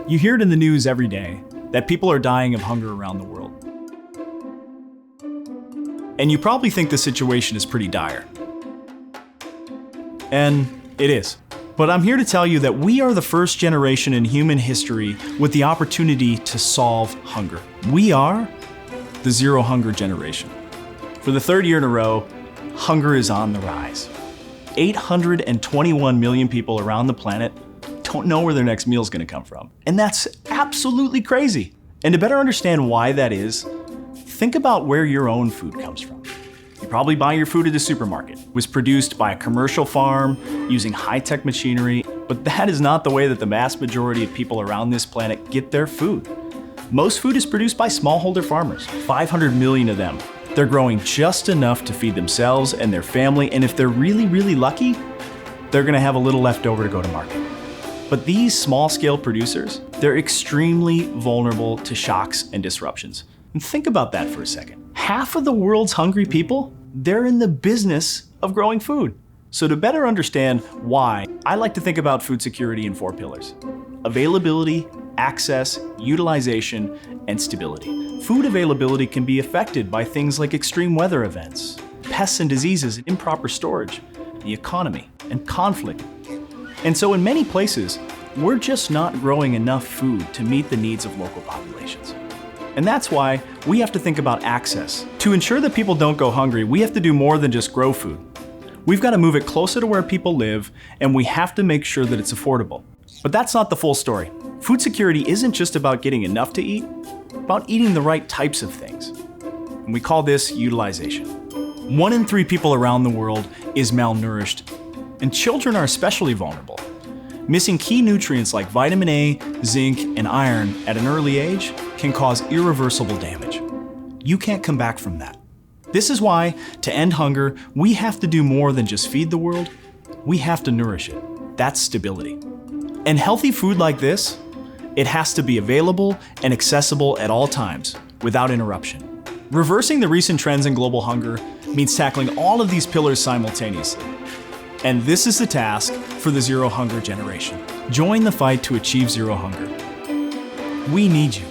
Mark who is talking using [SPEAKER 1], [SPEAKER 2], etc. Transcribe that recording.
[SPEAKER 1] You hear it in the news every day that people are dying of hunger around the world. And you probably think the situation is pretty dire. And it is. But I'm here to tell you that we are the first generation in human history with the opportunity to solve hunger. We are the zero hunger generation. For the third year in a row, hunger is on the rise. 821 million people around the planet don't know where their next meal is going to come from. And that's absolutely crazy. And to better understand why that is, think about where your own food comes from. You probably buy your food at a supermarket. It was produced by a commercial farm using high-tech machinery, but that is not the way that the vast majority of people around this planet get their food. Most food is produced by smallholder farmers, 500 million of them. They're growing just enough to feed themselves and their family, and if they're really, really lucky, they're gonna have a little left over to go to market. But these small-scale producers, they're extremely vulnerable to shocks and disruptions. And think about that for a second. Half of the world's hungry people, they're in the business of growing food. So to better understand why, I like to think about food security in 4 pillars: availability, access, utilization, and stability. Food availability can be affected by things like extreme weather events, pests and diseases, and improper storage, the economy, and conflict. And so in many places, we're just not growing enough food to meet the needs of local populations. And that's why we have to think about access. To ensure that people don't go hungry, we have to do more than just grow food. We've got to move it closer to where people live, and we have to make sure that it's affordable. But that's not the full story. Food security isn't just about getting enough to eat, it's about eating the right types of things. And we call this utilization. 1 in 3 people around the world is malnourished, and children are especially vulnerable. Missing key nutrients like vitamin A, zinc, and iron at an early age can cause irreversible damage. You can't come back from that. This is why, to end hunger, we have to do more than just feed the world. We have to nourish it. That's stability. And healthy food like this, it has to be available and accessible at all times, without interruption. Reversing the recent trends in global hunger means tackling all of these pillars simultaneously. And this is the task for the zero hunger generation. Join the fight to achieve zero hunger. We need you.